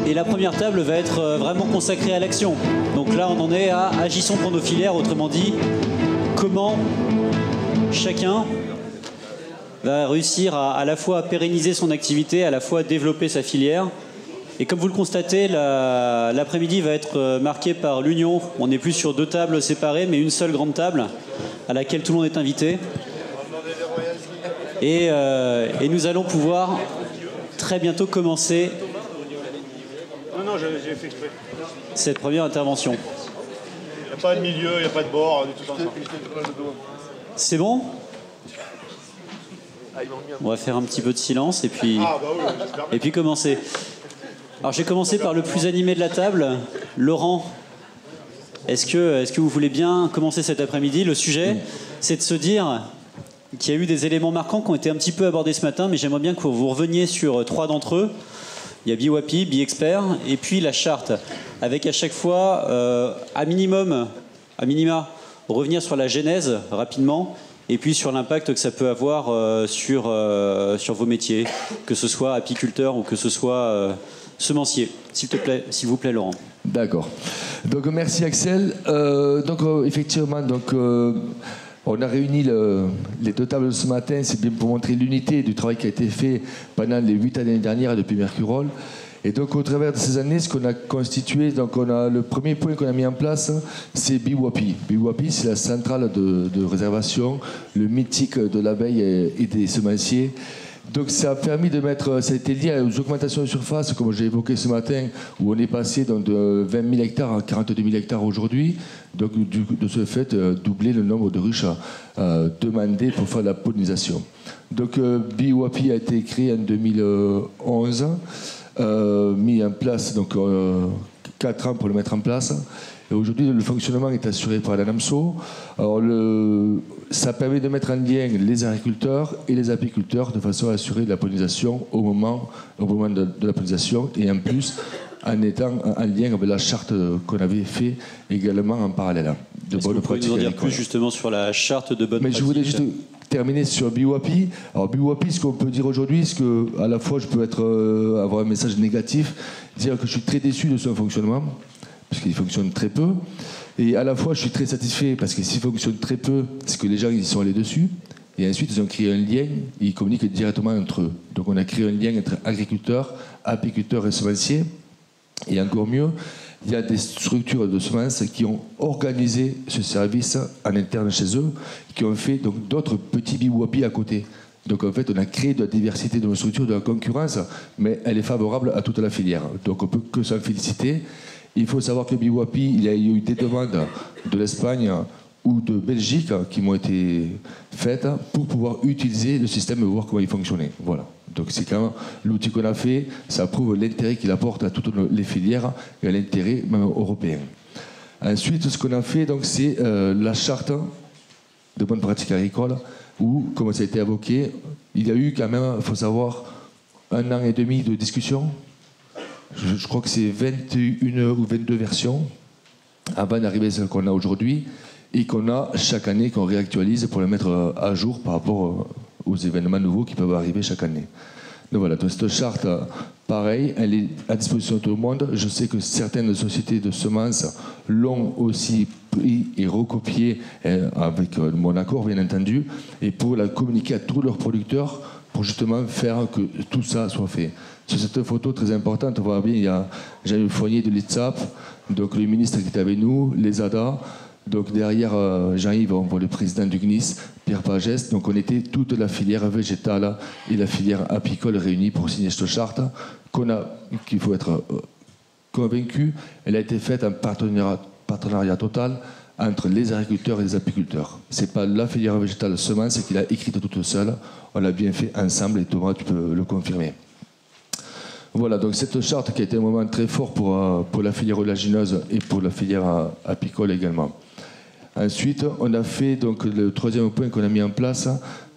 Et la première table va être vraiment consacrée à l'action. Donc là, on en est à agissons pour nos filières, autrement dit, comment chacun va réussir à la fois à pérenniser son activité, à la fois à développer sa filière. Et comme vous le constatez, l'après-midi va être marqué par l'union. On n'est plus sur 2 tables séparées, mais une seule grande table à laquelle tout le monde est invité. Et nous allons pouvoir très bientôt commencer cette première intervention. Il n'y a pas de milieu, il n'y a pas de bord, du tout ensemble. C'est bon ? On va faire un petit peu de silence et puis commencer. Alors j'ai commencé par le plus animé de la table, Laurent. Est-ce que vous voulez bien commencer cet après-midi ? Le sujet, c'est de se dire qu'il y a eu des éléments marquants qui ont été un petit peu abordés ce matin, mais j'aimerais bien que vous reveniez sur 3 d'entre eux. Il y a BWAPI, BExpert, et puis la charte, avec à chaque fois, à minima, revenir sur la genèse rapidement, et puis sur l'impact que ça peut avoir sur vos métiers, que ce soit apiculteur ou que ce soit semencier. S'il vous plaît, Laurent. D'accord. Donc merci Axel. Effectivement, on a réuni les 2 tables ce matin, c'est bien pour montrer l'unité du travail qui a été fait pendant les 8 années dernières depuis Mercurol. Et donc au travers de ces années, ce qu'on a constitué, le premier point qu'on a mis en place, c'est BWAPI. BWAPI, c'est la centrale de réservation, le mythique de l'abeille et des semenciers. Donc ça a permis de mettre, ça a été lié aux augmentations de surface, comme j'ai évoqué ce matin, où on est passé de 20 000 hectares à 42 000 hectares aujourd'hui. Donc de ce fait, doubler le nombre de ruches demandées pour faire la pollinisation. Donc BWAPI a été créé en 2011, mis en place 4 ans pour le mettre en place. Et aujourd'hui, le fonctionnement est assuré par l'ANAMSO. Alors, ça permet de mettre en lien les agriculteurs et les apiculteurs de façon à assurer la pollinisation au moment de la pollinisation, et en plus en étant en lien avec la charte qu'on avait fait également en parallèle de bonnes pratiques. Vous pouvez nous en dire plus justement sur la charte de bonnes pratiques ? Mais je voulais juste terminer sur BWAPI. Alors BWAPI, ce qu'on peut dire aujourd'hui, c'est qu'à la fois je peux avoir un message négatif, dire que je suis très déçu de son fonctionnement, parce qu'il fonctionne très peu. Et à la fois, je suis très satisfait, parce que s'il fonctionne très peu, c'est que les gens ils sont allés dessus. Et ensuite, ils ont créé un lien, ils communiquent directement entre eux. Donc on a créé un lien entre agriculteurs, apiculteurs et semenciers. Et encore mieux, il y a des structures de semences qui ont organisé ce service en interne chez eux, qui ont fait donc d'autres petits BWAPI à côté. Donc en fait, on a créé de la diversité de nos structures, de la concurrence, mais elle est favorable à toute la filière. Donc on ne peut que s'en féliciter. Il faut savoir que BWAPI, il y a eu des demandes de l'Espagne ou de Belgique qui m'ont été faites pour pouvoir utiliser le système et voir comment il fonctionnait. Voilà. Donc c'est quand même l'outil qu'on a fait, ça prouve l'intérêt qu'il apporte à toutes les filières et à l'intérêt même européen. Ensuite, ce qu'on a fait, donc, c'est la charte de bonnes pratiques agricoles, où, comme ça a été évoqué, il y a eu quand même, il faut savoir, 1 an et demi de discussion. Je crois que c'est 21 ou 22 versions avant d'arriver à celle qu'on a aujourd'hui et qu'on a chaque année, qu'on réactualise pour la mettre à jour par rapport aux événements nouveaux qui peuvent arriver chaque année. Donc voilà, donc cette charte, pareil, elle est à disposition de tout le monde. Je sais que certaines sociétés de semences l'ont aussi pris et recopié avec mon accord, bien entendu, et pour la communiquer à tous leurs producteurs pour justement faire que tout ça soit fait. Sur cette photo très importante, on voit bien, il y a Jean-Yves Fournier de l'ITSAP, donc le ministre qui est avec nous, les ADA. Donc derrière Jean-Yves, on voit le président du GNIS, Pierre Pagès. Donc on était toute la filière végétale et la filière apicole réunie pour signer cette charte qu'il faut être convaincu. Elle a été faite en partenariat total entre les agriculteurs et les apiculteurs. Ce n'est pas la filière végétale semence qui l'a écrite toute seule. On l'a bien fait ensemble et Thomas, tu peux le confirmer. Voilà, donc cette charte qui a été un moment très fort pour la filière olagineuse et pour la filière apicole également. Ensuite, on a fait donc le troisième point qu'on a mis en place,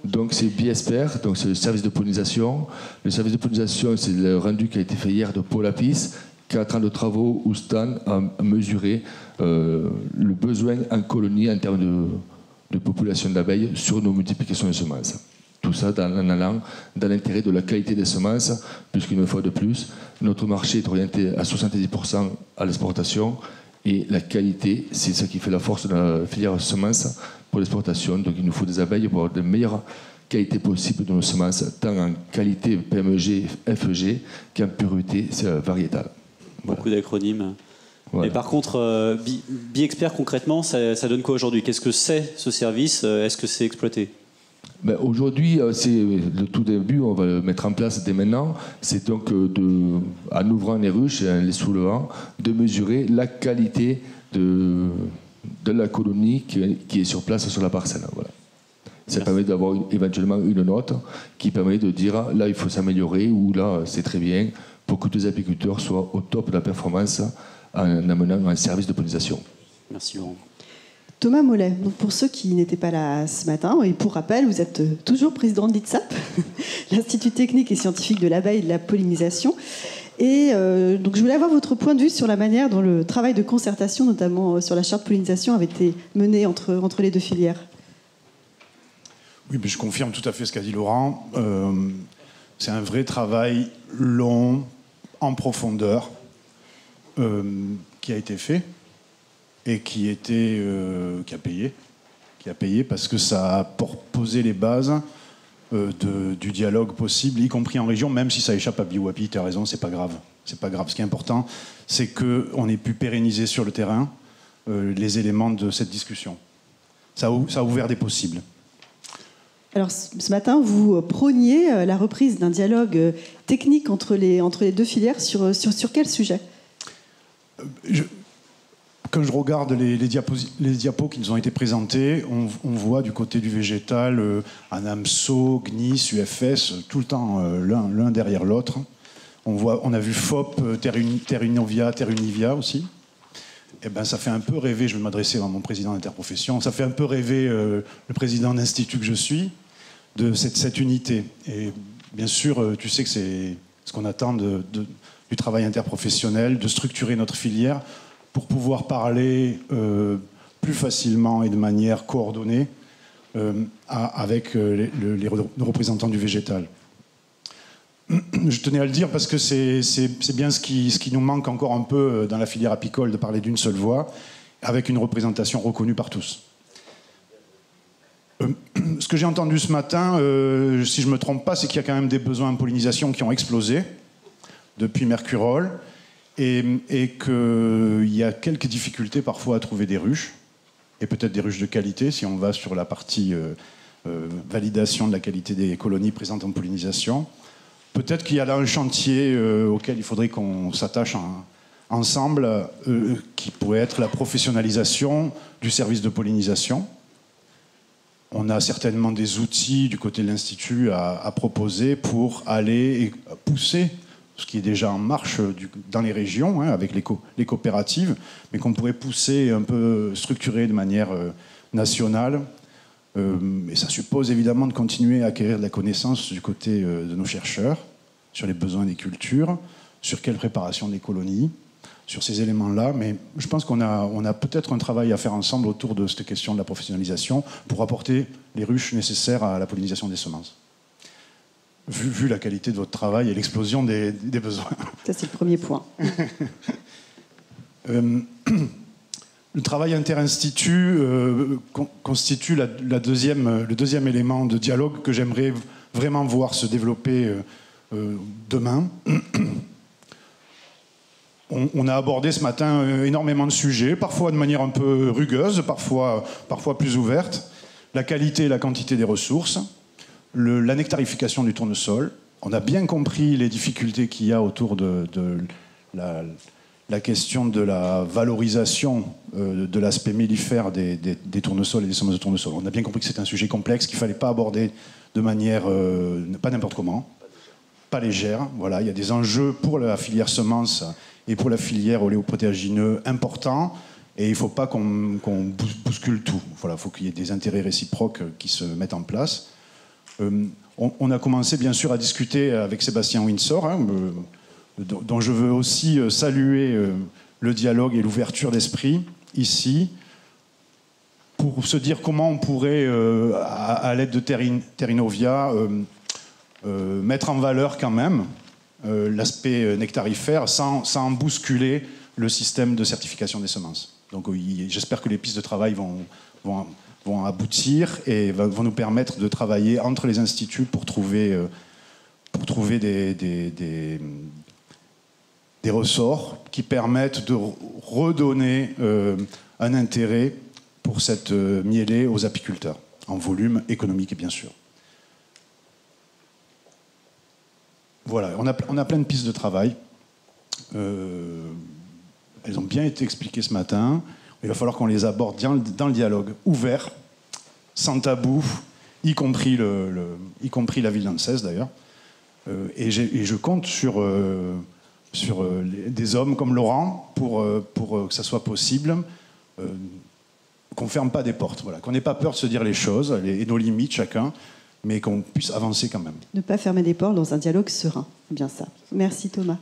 donc c'est BExpert, donc c'est le service de pollinisation. Le service de pollinisation, c'est le rendu qui a été fait hier de Paul Apis, 4 ans de travaux où Stan a mesuré le besoin en colonie en termes de population d'abeilles sur nos multiplications de semences. Tout ça en allant dans l'intérêt de la qualité des semences, puisqu'une fois de plus, notre marché est orienté à 70% à l'exportation, et la qualité, c'est ce qui fait la force de la filière semences pour l'exportation. Donc il nous faut des abeilles pour avoir de meilleures qualités possibles de nos semences, tant en qualité PMEG, FEG, qu'en pureté variétale. Voilà. Beaucoup d'acronymes. Voilà. Mais par contre, BiExpert, concrètement, ça donne quoi aujourd'hui? Qu'est-ce que c'est ce service? Est-ce que c'est exploité? Ben aujourd'hui, c'est le tout début, on va le mettre en place dès maintenant. C'est donc, en ouvrant les ruches et en les soulevant, de mesurer la qualité de la colonie qui est sur place sur la parcelle. Voilà. Ça permet d'avoir éventuellement une note qui permet de dire là, il faut s'améliorer, ou là, c'est très bien, pour que tous les apiculteurs soient au top de la performance en amenant un service de pollinisation. Merci Laurent. Thomas Mollet, donc pour ceux qui n'étaient pas là ce matin, et pour rappel, vous êtes toujours président de l'ITSAP, l'Institut technique et scientifique de l'abeille et de la pollinisation. Et donc je voulais avoir votre point de vue sur la manière dont le travail de concertation, notamment sur la charte pollinisation, avait été mené entre les deux filières. Oui, mais je confirme tout à fait ce qu'a dit Laurent. C'est un vrai travail long, en profondeur, qui a été fait et qui a payé parce que ça a posé les bases du dialogue possible, y compris en région, même si ça échappe à BiWapi. Tu as raison, c'est pas grave. C'est pas grave. Ce qui est important, c'est qu'on ait pu pérenniser sur le terrain les éléments de cette discussion. Ça a ouvert des possibles. Alors ce matin, vous prôniez la reprise d'un dialogue technique entre les deux filières sur quel sujet? Quand je regarde les diapos qui nous ont été présentés, on voit du côté du végétal ANAMSO, GNIS, UFS, tout le temps l'un derrière l'autre. On a vu FOP, Terrunovia, Terunivia aussi. Eh ben, ça fait un peu rêver, je vais m'adresser à mon président d'interprofession, ça fait un peu rêver le président d'institut que je suis, de cette unité. Et bien sûr, tu sais que c'est ce qu'on attend du travail interprofessionnel, de structurer notre filière pour pouvoir parler plus facilement et de manière coordonnée avec les représentants du végétal. Je tenais à le dire parce que c'est bien ce qui nous manque encore un peu dans la filière apicole, de parler d'une seule voix, avec une représentation reconnue par tous. Ce que j'ai entendu ce matin, si je ne me trompe pas, c'est qu'il y a quand même des besoins en pollinisation qui ont explosé depuis Mercurol, et qu'il y a quelques difficultés parfois à trouver des ruches, et peut-être des ruches de qualité, si on va sur la partie validation de la qualité des colonies présentes en pollinisation. Peut-être qu'il y a là un chantier auquel il faudrait qu'on s'attache ensemble, qui pourrait être la professionnalisation du service de pollinisation. On a certainement des outils du côté de l'Institut à proposer pour aller et pousser ce qui est déjà en marche dans les régions, avec les coopératives, mais qu'on pourrait pousser un peu, structurer de manière nationale. Et ça suppose évidemment de continuer à acquérir de la connaissance du côté de nos chercheurs sur les besoins des cultures, sur quelle préparation des colonies, sur ces éléments-là. Mais je pense qu'on a peut-être un travail à faire ensemble autour de cette question de la professionnalisation pour apporter les ruches nécessaires à la pollinisation des semences. Vu la qualité de votre travail et l'explosion des besoins. Ça, c'est le premier point. Le travail interinstitut constitue le deuxième élément de dialogue que j'aimerais vraiment voir se développer demain. On a abordé ce matin énormément de sujets, parfois de manière un peu rugueuse, parfois plus ouverte. La qualité et la quantité des ressources, la nectarification du tournesol. On a bien compris les difficultés qu'il y a autour de la question de la valorisation de l'aspect mellifère des tournesols et des semences de tournesol. On a bien compris que c'est un sujet complexe qu'il ne fallait pas aborder de manière, pas n'importe comment, pas légère. Voilà, il y a des enjeux pour la filière semences et pour la filière oléoprotéagineux importants, et il ne faut pas qu'on bouscule tout. Voilà, il faut qu'il y ait des intérêts réciproques qui se mettent en place. On a commencé bien sûr à discuter avec Sébastien Windsor, dont je veux aussi saluer le dialogue et l'ouverture d'esprit ici, pour se dire comment on pourrait, à l'aide de Terrinovia, mettre en valeur quand même l'aspect nectarifère sans bousculer le système de certification des semences. Donc j'espère que les pistes de travail vont aboutir et vont nous permettre de travailler entre les instituts pour trouver des ressorts qui permettent de redonner un intérêt pour cette mielée aux apiculteurs, en volume économique bien sûr. Voilà, on a plein de pistes de travail. Elles ont bien été expliquées ce matin. Il va falloir qu'on les aborde dans le dialogue ouvert, sans tabou, y compris la ville d'Anses d'ailleurs. Et je compte sur des hommes comme Laurent pour que ça soit possible, qu'on ne ferme pas des portes, voilà, qu'on n'ait pas peur de se dire les choses et nos limites chacun, mais qu'on puisse avancer quand même. Ne pas fermer des portes dans un dialogue serein, c'est bien ça. Merci Thomas.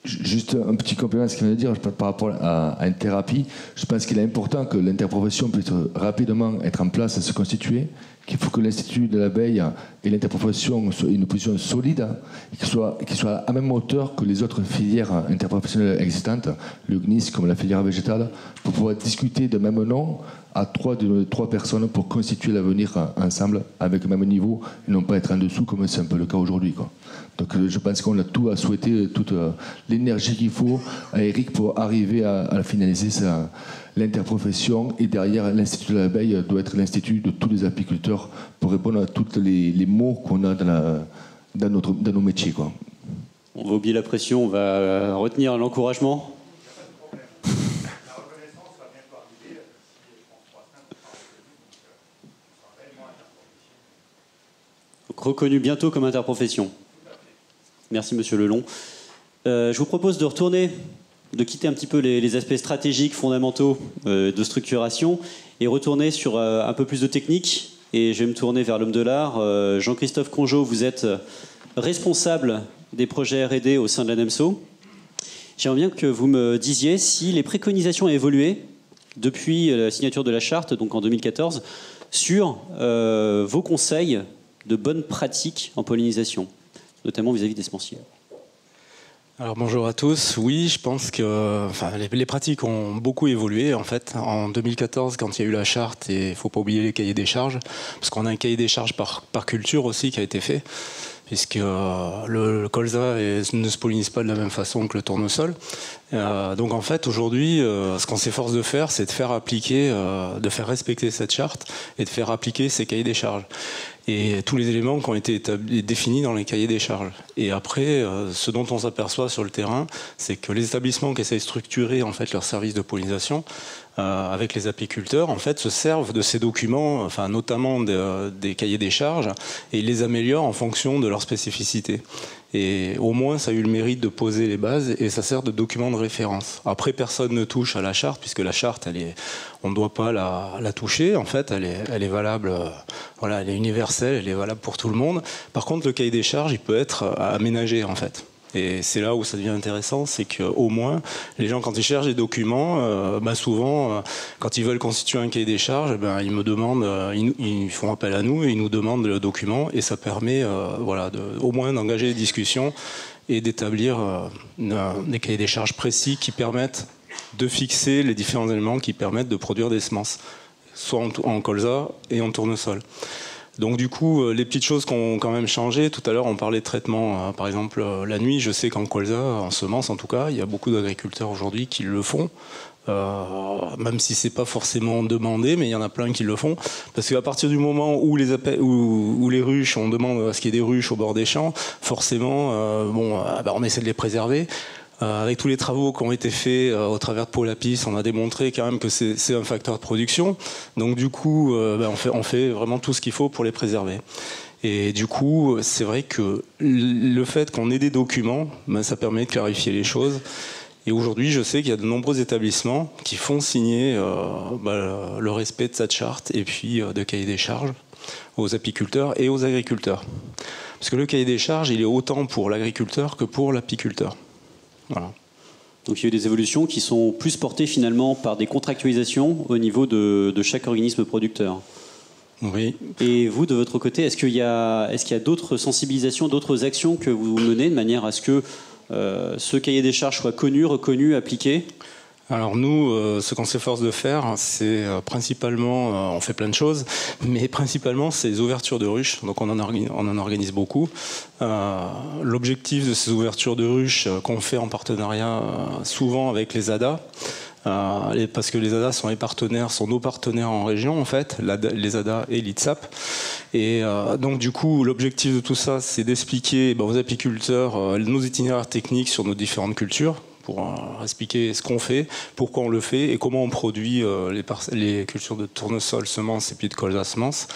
Juste un petit complément à ce qu'il vient de dire par rapport à une thérapie. Je pense qu'il est important que l'interprofession puisse rapidement être en place et se constituer, qu'il faut que l'Institut de l'abeille et l'interprofession soient une position solide et qu'ils soient à même hauteur que les autres filières interprofessionnelles existantes, le GNIS comme la filière végétale, pour pouvoir discuter de même nom à trois personnes pour constituer l'avenir ensemble avec le même niveau et non pas être en dessous comme c'est un peu le cas aujourd'hui, quoi. Donc je pense qu'on a tout à souhaiter, toute l'énergie qu'il faut à Eric pour arriver à finaliser l'interprofession, et derrière l'Institut de l'abeille doit être l'Institut de tous les apiculteurs pour répondre à tous les mots qu'on a dans nos métiers, quoi. On va oublier la pression, on va retenir l'encouragement. Reconnu bientôt comme interprofession. Merci Monsieur Lelon. Je vous propose de quitter un petit peu les aspects stratégiques, fondamentaux de structuration et retourner sur un peu plus de technique. Et je vais me tourner vers l'homme de l'art. Jean-Christophe Congeot, vous êtes responsable des projets R&D au sein de la NEMSO. J'aimerais bien que vous me disiez si les préconisations ont évolué depuis la signature de la charte, donc en 2014, sur vos conseils de bonnes pratiques en pollinisation, notamment vis-à-vis des semenciers. Alors bonjour à tous. Oui, je pense que les pratiques ont beaucoup évolué en fait. En 2014, quand il y a eu la charte, et il ne faut pas oublier les cahiers des charges, parce qu'on a un cahier des charges par culture aussi qui a été fait, puisque le colza ne se pollinise pas de la même façon que le tournesol. Donc en fait, aujourd'hui, ce qu'on s'efforce de faire, c'est de faire appliquer, de faire respecter cette charte et de faire appliquer ces cahiers des charges. Et tous les éléments qui ont été définis dans les cahiers des charges. Et après, ce dont on s'aperçoit sur le terrain, c'est que les établissements qui essayent de structurer en fait, leur service de pollinisation avec les apiculteurs, en fait, se servent de ces documents, enfin, notamment des cahiers des charges, et ils les améliorent en fonction de leur spécificité. Et au moins, ça a eu le mérite de poser les bases et ça sert de document de référence. Après, personne ne touche à la charte, puisque la charte, on ne doit pas la toucher. En fait, elle est valable, voilà, elle est universelle, elle est valable pour tout le monde. Par contre, le cahier des charges, il peut être aménagé, en fait. Et c'est là où ça devient intéressant, c'est qu'au moins, les gens, quand ils cherchent des documents, souvent, quand ils veulent constituer un cahier des charges, ils me demandent, ils font appel à nous et ils nous demandent le document, et ça permet, au moins d'engager des discussions et d'établir des cahiers des charges précis qui permettent de fixer les différents éléments qui permettent de produire des semences, soit en colza et en tournesol. Donc du coup, les petites choses qui ont quand même changé, tout à l'heure on parlait de traitement, par exemple la nuit, je sais qu'en colza, en semence en tout cas, il y a beaucoup d'agriculteurs aujourd'hui qui le font, même si c'est pas forcément demandé, mais il y en a plein qui le font, parce qu'à partir du moment où les ruches, on demande à ce qu'il y ait des ruches au bord des champs, forcément, on essaie de les préserver. Avec tous les travaux qui ont été faits au travers de Pôle Apis, on a démontré quand même que c'est un facteur de production. Donc du coup, on fait vraiment tout ce qu'il faut pour les préserver. Et du coup, c'est vrai que le fait qu'on ait des documents, ça permet de clarifier les choses. Et aujourd'hui, je sais qu'il y a de nombreux établissements qui font signer le respect de cette charte et puis de cahier des charges aux apiculteurs et aux agriculteurs. Parce que le cahier des charges, il est autant pour l'agriculteur que pour l'apiculteur. Voilà. Donc il y a eu des évolutions qui sont plus portées finalement par des contractualisations au niveau de chaque organisme producteur. Oui. Et vous, de votre côté, est-ce qu'il y a d'autres sensibilisations, d'autres actions que vous menez de manière à ce que ce cahier des charges soit connu, reconnu, appliqué ? Alors nous, ce qu'on s'efforce de faire, c'est principalement, on fait plein de choses, mais principalement c'est les ouvertures de ruches. Donc on en organise beaucoup. L'objectif de ces ouvertures de ruches qu'on fait en partenariat souvent avec les ADA, parce que les ADA sont nos partenaires en région en fait, les ADA et l'ITSAP. Et donc du coup, l'objectif de tout ça, c'est d'expliquer aux apiculteurs nos itinéraires techniques sur nos différentes cultures, pour expliquer ce qu'on fait, pourquoi on le fait et comment on produit les cultures de tournesol, semences et puis de colza semences.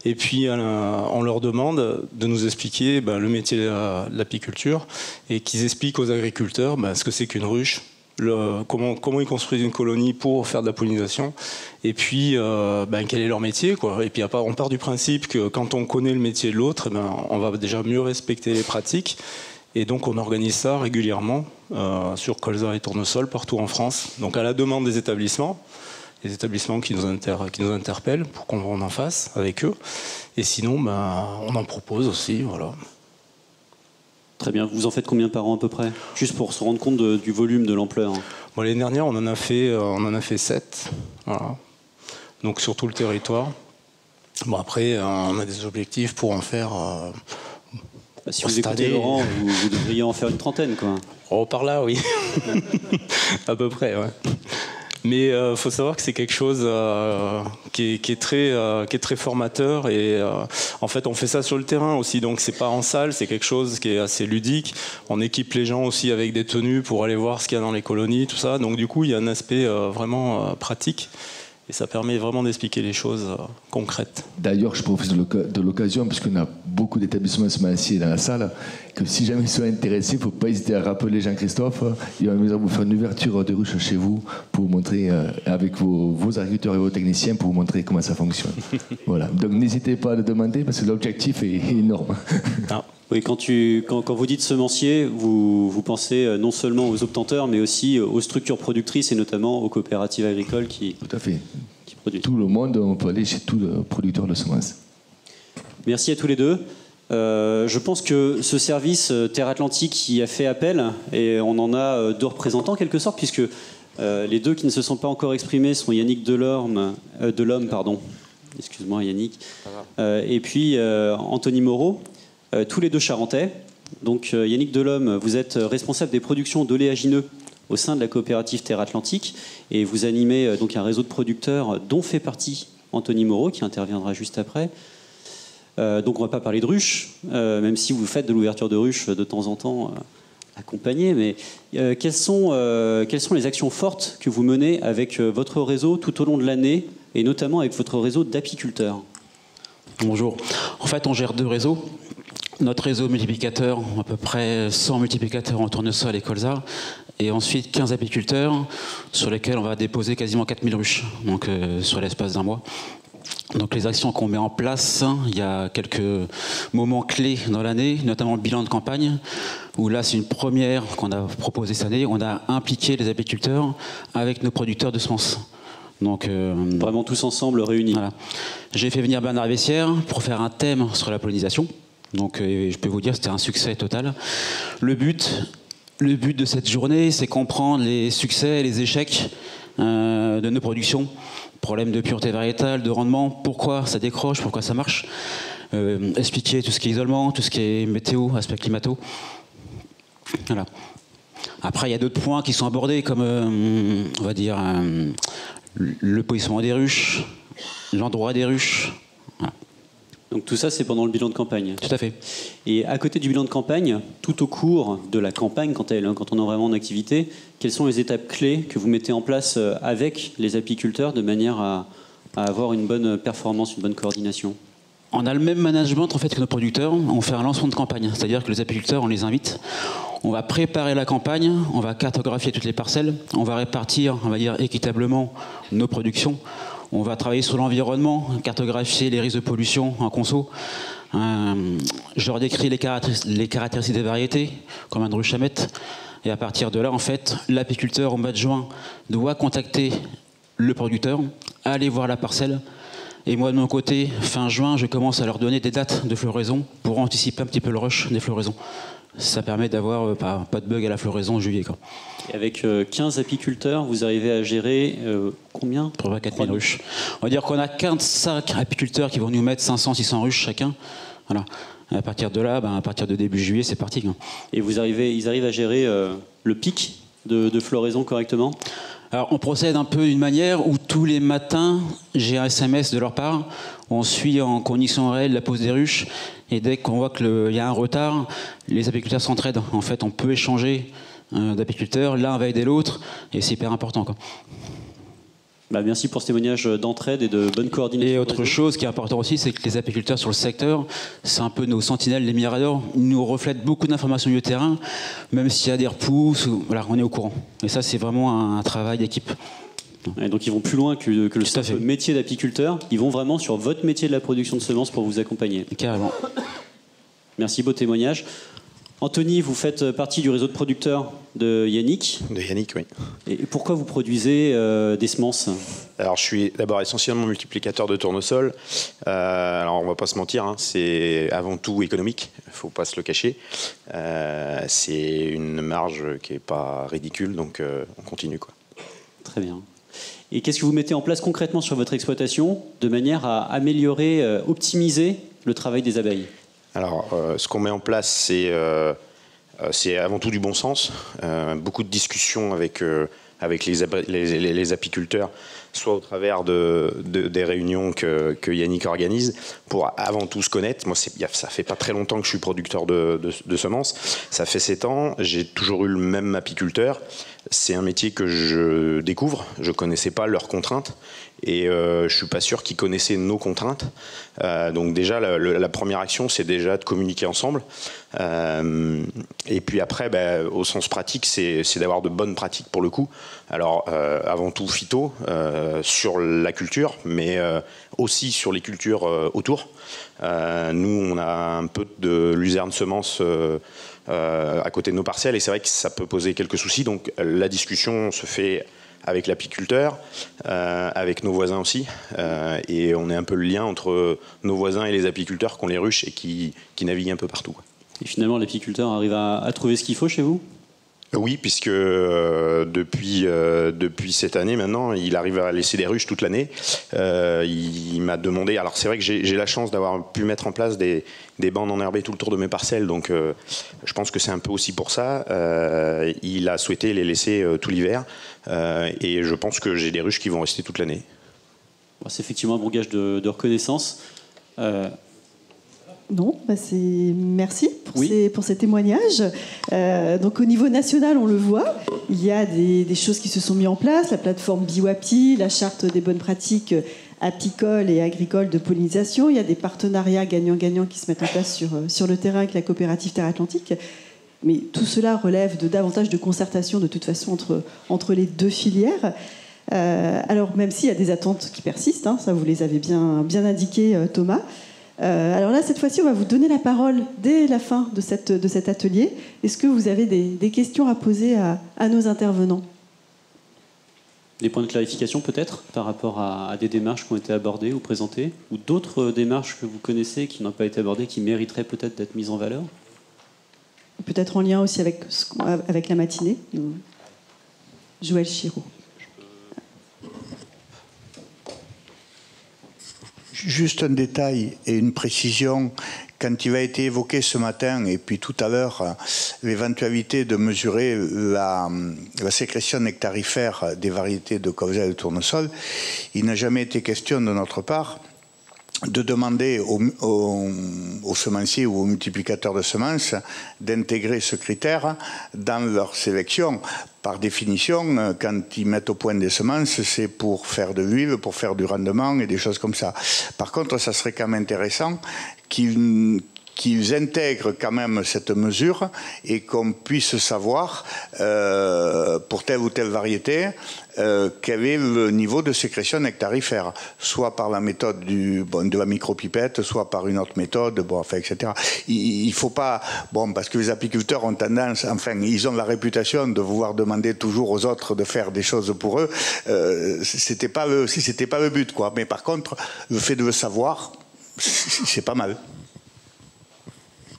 Et puis on leur demande de nous expliquer le métier de l'apiculture et qu'ils expliquent aux agriculteurs ce que c'est qu'une ruche, comment ils construisent une colonie pour faire de la pollinisation et puis quel est leur métier, quoi. Et puis on part du principe que quand on connaît le métier de l'autre, on va déjà mieux respecter les pratiques. Et donc on organise ça régulièrement sur colza et tournesol partout en France. Donc à la demande des établissements, les établissements qui nous interpellent pour qu'on en fasse avec eux. Et sinon, on en propose aussi, voilà. Très bien. Vous en faites combien par an à peu près ? Juste pour se rendre compte du volume, de l'ampleur. L'année dernière, on en a fait 7. Voilà. Donc sur tout le territoire. Après, on a des objectifs pour en faire... si vous écoutez Laurent, vous devriez en faire une trentaine, quoi. Oh, par là, oui. À peu près, ouais. Mais il faut savoir que c'est quelque chose qui est très formateur et en fait on fait ça sur le terrain aussi, donc c'est pas en salle, c'est quelque chose qui est assez ludique. On équipe les gens aussi avec des tenues pour aller voir ce qu'il y a dans les colonies, tout ça. Donc du coup il y a un aspect vraiment pratique. Et ça permet vraiment d'expliquer les choses concrètes. D'ailleurs, je profite de l'occasion, parce qu'on a beaucoup d'établissements semenciers dans la salle, que si jamais ils sont intéressés, il ne faut pas hésiter à rappeler Jean-Christophe. Il va vous faire une ouverture de ruche chez vous pour vous montrer, avec vos agriculteurs et vos techniciens, pour vous montrer comment ça fonctionne. Voilà. Donc n'hésitez pas à le demander, parce que l'objectif est énorme. Ah. Oui, quand vous dites semencier, vous pensez non seulement aux obtenteurs, mais aussi aux structures productrices et notamment aux coopératives agricoles qui produisent. Tout le monde, on peut aller chez tout le producteur de semences. Merci à tous les deux. Je pense que ce service Terre Atlantique y a fait appel, et on en a deux représentants en quelque sorte, puisque les deux qui ne se sont pas encore exprimés sont Yannick Delhomme, excuse-moi Yannick, et puis Anthony Moreau. Tous les deux charentais. Donc Yannick Delhomme, vous êtes responsable des productions d'oléagineux au sein de la coopérative Terre Atlantique et vous animez donc un réseau de producteurs dont fait partie Anthony Moreau qui interviendra juste après. Donc on ne va pas parler de ruches, même si vous faites de l'ouverture de ruches de temps en temps accompagné. Mais quelles sont les actions fortes que vous menez avec votre réseau tout au long de l'année et notamment avec votre réseau d'apiculteurs ? Bonjour. En fait, on gère deux réseaux. Notre réseau multiplicateur, à peu près 100 multiplicateurs en tournesol et colza, et ensuite 15 apiculteurs sur lesquels on va déposer quasiment 4000 ruches, donc sur l'espace d'un mois. Donc les actions qu'on met en place, il y a quelques moments clés dans l'année, notamment le bilan de campagne, où là c'est une première qu'on a proposée cette année, on a impliqué les apiculteurs avec nos producteurs de semences. Donc, vraiment tous ensemble réunis. Voilà. J'ai fait venir Bernard Bessière pour faire un thème sur la pollinisation. Donc je peux vous dire que c'était un succès total. Le but de cette journée, c'est comprendre les succès et les échecs de nos productions. Problèmes de pureté variétale, de rendement, pourquoi ça décroche, pourquoi ça marche. Expliquer tout ce qui est isolement, tout ce qui est météo, aspect climato. Voilà. Après, il y a d'autres points qui sont abordés, comme, on va dire, le positionnement des ruches, l'endroit des ruches. Voilà. Donc tout ça, c'est pendant le bilan de campagne. Tout à fait. Et à côté du bilan de campagne, tout au cours de la campagne, quand on est vraiment en activité, quelles sont les étapes clés que vous mettez en place avec les apiculteurs de manière à avoir une bonne performance, une bonne coordination ? On a le même management en fait que nos producteurs. On fait un lancement de campagne, c'est-à-dire que les apiculteurs, on les invite. On va préparer la campagne, on va cartographier toutes les parcelles, on va répartir, on va dire équitablement nos productions. On va travailler sur l'environnement, cartographier les risques de pollution en conso, Je leur décris les caractéristiques des variétés, comme un ruche à mettre. Et à partir de là, en fait, l'apiculteur, au mois de juin, doit contacter le producteur, aller voir la parcelle. Et moi, de mon côté, fin juin, je commence à leur donner des dates de floraison pour anticiper un petit peu le rush des floraisons. Ça permet d'avoir pas de bug à la floraison en juillet, quoi. Et avec 15 apiculteurs, vous arrivez à gérer combien? 4 000 ruches. On va dire qu'on a 45 apiculteurs qui vont nous mettre 500-600 ruches chacun. Voilà. Et à partir de là, à partir de début juillet, c'est parti, quoi. Et ils arrivent à gérer le pic de floraison correctement? Alors, on procède un peu d'une manière où tous les matins, j'ai un SMS de leur part. On suit en condition réelle la pose des ruches. Et dès qu'on voit qu'il y a un retard, les apiculteurs s'entraident. En fait, on peut échanger d'apiculteurs. L'un va aider l'autre. Et c'est hyper important, quoi. Merci pour ce témoignage d'entraide et de bonne coordination. Et autre chose qui est important aussi, c'est que les apiculteurs sur le secteur, c'est un peu nos sentinelles, les miradors. Ils nous reflètent beaucoup d'informations du terrain, même s'il y a des repousses, voilà, on est au courant. Et ça, c'est vraiment un travail d'équipe. Et donc ils vont plus loin que le simple métier d'apiculteur. Ils vont vraiment sur votre métier de la production de semences pour vous accompagner. Carrément. Merci, beau témoignage. Anthony, vous faites partie du réseau de producteurs de Yannick. De Yannick, oui. Et pourquoi vous produisez des semences? Alors, je suis d'abord essentiellement multiplicateur de tournesol. Alors, on ne va pas se mentir, hein, c'est avant tout économique, il ne faut pas se le cacher. C'est une marge qui n'est pas ridicule, donc on continue, quoi. Très bien. Et qu'est-ce que vous mettez en place concrètement sur votre exploitation de manière à améliorer, optimiser le travail des abeilles? Alors, ce qu'on met en place, c'est avant tout du bon sens. Beaucoup de discussions avec les apiculteurs, soit au travers des réunions que Yannick organise, pour avant tout se connaître. Moi, ça fait pas très longtemps que je suis producteur de semences. Ça fait 7 ans. J'ai toujours eu le même apiculteur. C'est un métier que je découvre. Je connaissais pas leurs contraintes. Et je suis pas sûr qu'ils connaissaient nos contraintes. Donc déjà, la première action, c'est déjà de communiquer ensemble. Et puis après, au sens pratique, c'est d'avoir de bonnes pratiques pour le coup. Alors, avant tout phyto, sur la culture, mais aussi sur les cultures autour. Nous, on a un peu de luzerne semence à côté de nos parcelles, et c'est vrai que ça peut poser quelques soucis. Donc la discussion se fait avec l'apiculteur, avec nos voisins aussi, et on est un peu le lien entre nos voisins et les apiculteurs qui ont les ruches et qui naviguent un peu partout. Et finalement, l'apiculteur arrive à trouver ce qu'il faut chez vous? Oui, puisque depuis cette année maintenant, il arrive à laisser des ruches toute l'année. Il m'a demandé, alors c'est vrai que j'ai la chance d'avoir pu mettre en place des bandes enherbées tout le tour de mes parcelles, donc je pense que c'est un peu aussi pour ça. Il a souhaité les laisser tout l'hiver, et je pense que j'ai des ruches qui vont rester toute l'année. C'est effectivement un bon gage de reconnaissance. Non, merci pour ces témoignages. Donc au niveau national, on le voit, il y a des choses qui se sont mises en place, la plateforme BioApi, la charte des bonnes pratiques apicoles et agricoles de pollinisation. Il y a des partenariats gagnant-gagnant qui se mettent en place sur le terrain avec la coopérative Terre Atlantique. Mais tout cela relève davantage de concertation de toute façon entre les deux filières. Alors même s'il y a des attentes qui persistent, hein, ça vous les avez bien indiqué, Thomas. Alors là, cette fois-ci, on va vous donner la parole dès la fin de cet atelier. Est-ce que vous avez des questions à poser à nos intervenants? Des points de clarification peut-être par rapport à des démarches qui ont été abordées ou présentées, ou d'autres démarches que vous connaissez qui n'ont pas été abordées, qui mériteraient peut-être d'être mises en valeur? Peut-être en lien aussi avec la matinée. Joël Chiraud. Juste un détail et une précision. Quand il a été évoqué ce matin et puis tout à l'heure l'éventualité de mesurer la sécrétion nectarifère des variétés de colza et de tournesol, il n'a jamais été question de notre part de demander aux semenciers ou aux multiplicateurs de semences d'intégrer ce critère dans leur sélection. Par définition, quand ils mettent au point des semences, c'est pour faire de l'huile, pour faire du rendement et des choses comme ça. Par contre, ça serait quand même intéressant qu'ils qu'ils intègrent quand même cette mesure et qu'on puisse savoir, pour telle ou telle variété, quel est le niveau de sécrétion nectarifère, soit par la méthode de la micropipette, soit par une autre méthode, etc. Il ne faut pas, parce que les apiculteurs ont tendance, ils ont la réputation de vouloir demander toujours aux autres de faire des choses pour eux. C'était pas le but, quoi. Mais par contre, le fait de le savoir, c'est pas mal.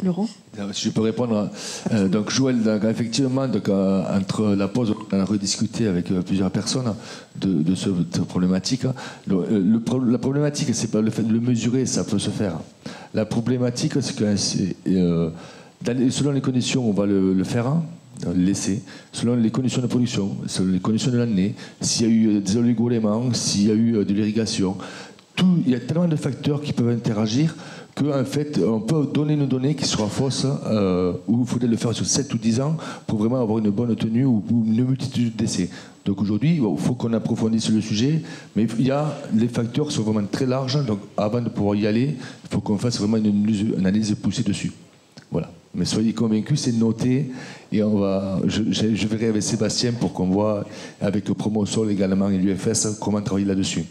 Laurent ? Si je peux répondre. Donc Joël, effectivement, entre la pause, on a rediscuté avec plusieurs personnes de cette problématique. La problématique, c'est pas le fait de le mesurer, ça peut se faire. La problématique, c'est que selon les conditions, on va le faire. Laisser, selon les conditions de production, selon les conditions de l'année, s'il y a eu des oligoéléments, s'il y a eu de l'irrigation, il y a tellement de facteurs qui peuvent interagir qu'en fait, on peut donner une donnée qui sera fausse, ou il faudrait le faire sur 7 ou 10 ans pour vraiment avoir une bonne tenue ou une multitude d'essais. Donc aujourd'hui, il faut qu'on approfondisse le sujet, mais les facteurs sont vraiment très larges, donc avant de pouvoir y aller, il faut qu'on fasse vraiment une analyse poussée dessus. Voilà. Mais soyez convaincus, c'est noté, et je verrai avec Sébastien pour qu'on voit avec le Promosol également et l'UFS comment travailler là-dessus.